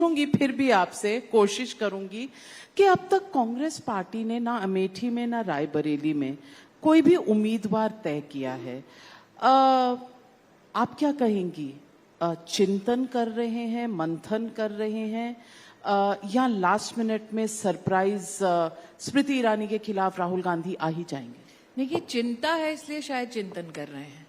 करूंगी, फिर भी आपसे कोशिश करूंगी कि अब तक कांग्रेस पार्टी ने ना अमेठी में ना रायबरेली में कोई भी उम्मीदवार तय किया है। आप क्या कहेंगी? चिंतन कर रहे हैं, मंथन कर रहे हैं, या लास्ट मिनट में सरप्राइज स्मृति ईरानी के खिलाफ राहुल गांधी आ ही जाएंगे? देखिए, चिंता है इसलिए शायद चिंतन कर रहे हैं,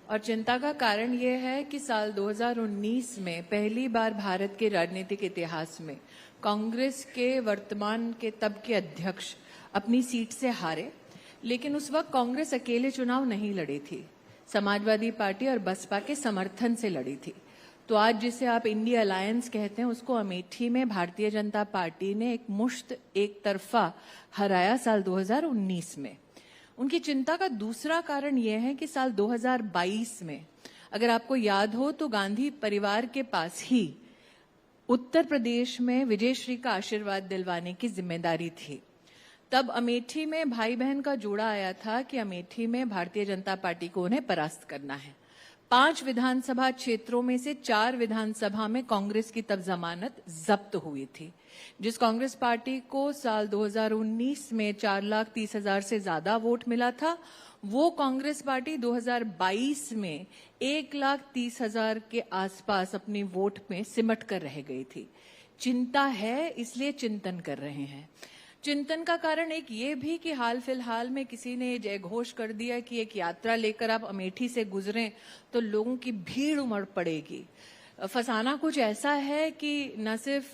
और चिंता का कारण ये है कि साल 2019 में पहली बार भारत के राजनीतिक इतिहास में कांग्रेस के वर्तमान के तब के अध्यक्ष अपनी सीट से हारे। लेकिन उस वक्त कांग्रेस अकेले चुनाव नहीं लड़ी थी, समाजवादी पार्टी और बसपा के समर्थन से लड़ी थी। तो आज जिसे आप इंडिया अलायंस कहते हैं, उसको अमेठी में भारतीय जनता पार्टी ने एक तरफा हराया साल 2019 में। उनकी चिंता का दूसरा कारण यह है कि साल 2022 में, अगर आपको याद हो, तो गांधी परिवार के पास ही उत्तर प्रदेश में विजयश्री का आशीर्वाद दिलवाने की जिम्मेदारी थी। तब अमेठी में भाई बहन का जोड़ा आया था कि अमेठी में भारतीय जनता पार्टी को उन्हें परास्त करना है। 5 विधानसभा क्षेत्रों में से 4 विधानसभा में कांग्रेस की तब जमानत जब्त हुई थी। जिस कांग्रेस पार्टी को साल 2019 में 4,30,000 से ज्यादा वोट मिला था, वो कांग्रेस पार्टी 2022 में 1,30,000 के आसपास अपनी वोट में सिमट कर रह गई थी। चिंता है, इसलिए चिंतन कर रहे हैं। चिंतन का कारण एक ये भी कि हाल फिलहाल में किसी ने जय घोष कर दिया कि एक यात्रा लेकर आप अमेठी से गुजरें तो लोगों की भीड़ उमड़ पड़ेगी। फसाना कुछ ऐसा है कि न सिर्फ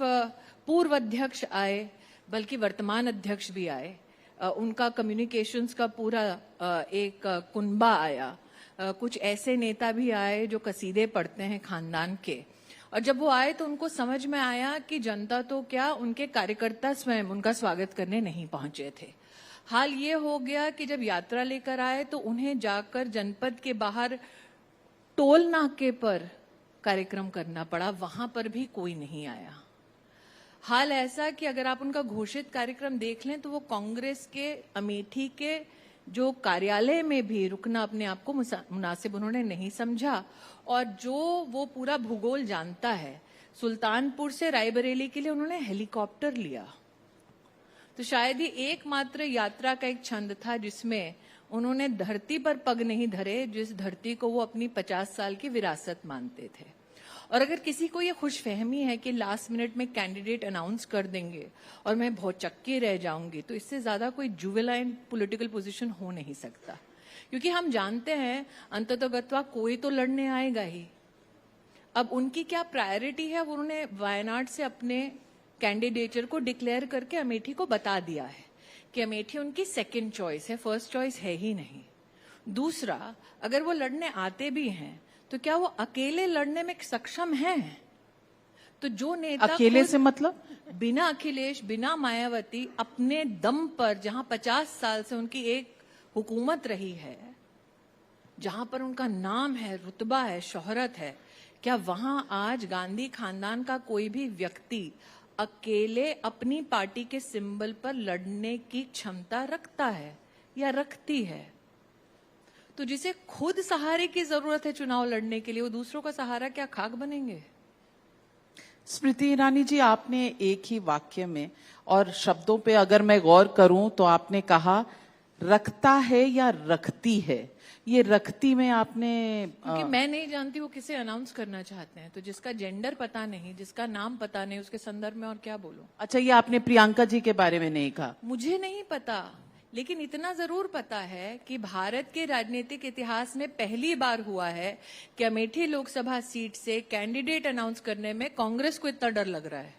पूर्व अध्यक्ष आए बल्कि वर्तमान अध्यक्ष भी आए। उनका कम्युनिकेशंस का पूरा एक कुनबा आया। कुछ ऐसे नेता भी आए जो कसीदे पढ़ते हैं खानदान के, और जब वो आए तो उनको समझ में आया कि जनता तो क्या, उनके कार्यकर्ता स्वयं उनका स्वागत करने नहीं पहुंचे थे। हाल ये हो गया कि जब यात्रा लेकर आए तो उन्हें जाकर जनपद के बाहर टोल नाके पर कार्यक्रम करना पड़ा, वहां पर भी कोई नहीं आया। हाल ऐसा कि अगर आप उनका घोषित कार्यक्रम देख लें तो वो कांग्रेस के अमेठी के जो कार्यालय में भी रुकना अपने आप को मुनासिब उन्होंने नहीं समझा, और जो वो पूरा भूगोल जानता है, सुल्तानपुर से रायबरेली के लिए उन्होंने हेलीकॉप्टर लिया। तो शायद ही एकमात्र यात्रा का एक छंद था जिसमें उन्होंने धरती पर पग नहीं धरे, जिस धरती को वो अपनी 50 साल की विरासत मानते थे। और अगर किसी को ये खुशफहमी है कि लास्ट मिनट में कैंडिडेट अनाउंस कर देंगे और मैं बहुत चक्की रह जाऊंगी, तो इससे ज्यादा कोई जुवेलाइन पॉलिटिकल पोजीशन हो नहीं सकता, क्योंकि हम जानते हैं अंततोगत्वा कोई तो लड़ने आएगा ही। अब उनकी क्या प्रायोरिटी है, उन्होंने वायनाड से अपने कैंडिडेचर को डिक्लेयर करके अमेठी को बता दिया है कि अमेठी उनकी सेकेंड चॉइस है, फर्स्ट चॉइस है ही नहीं। दूसरा, अगर वो लड़ने आते भी हैं तो क्या वो अकेले लड़ने में सक्षम हैं? तो जो नेता अकेले से मतलब बिना अखिलेश, बिना मायावती, अपने दम पर, जहां 50 साल से उनकी एक हुकूमत रही है, जहां पर उनका नाम है, रुतबा है, शोहरत है, क्या वहां आज गांधी खानदान का कोई भी व्यक्ति अकेले अपनी पार्टी के सिंबल पर लड़ने की क्षमता रखता है या रखती है? तो जिसे खुद सहारे की जरूरत है चुनाव लड़ने के लिए, वो दूसरों का सहारा क्या खाक बनेंगे? स्मृति ईरानी जी, आपने एक ही वाक्य में और शब्दों पे अगर मैं गौर करूं तो आपने कहा रखता है या रखती है। ये रखती में आपने, क्योंकि मैं नहीं जानती वो किसे अनाउंस करना चाहते हैं, तो जिसका जेंडर पता नहीं, जिसका नाम पता नहीं, उसके संदर्भ में और क्या बोलूं। अच्छा, ये आपने प्रियंका जी के बारे में नहीं कहा? मुझे नहीं पता, लेकिन इतना जरूर पता है कि भारत के राजनीतिक इतिहास में पहली बार हुआ है कि अमेठी लोकसभा सीट से कैंडिडेट अनाउंस करने में कांग्रेस को इतना डर लग रहा है।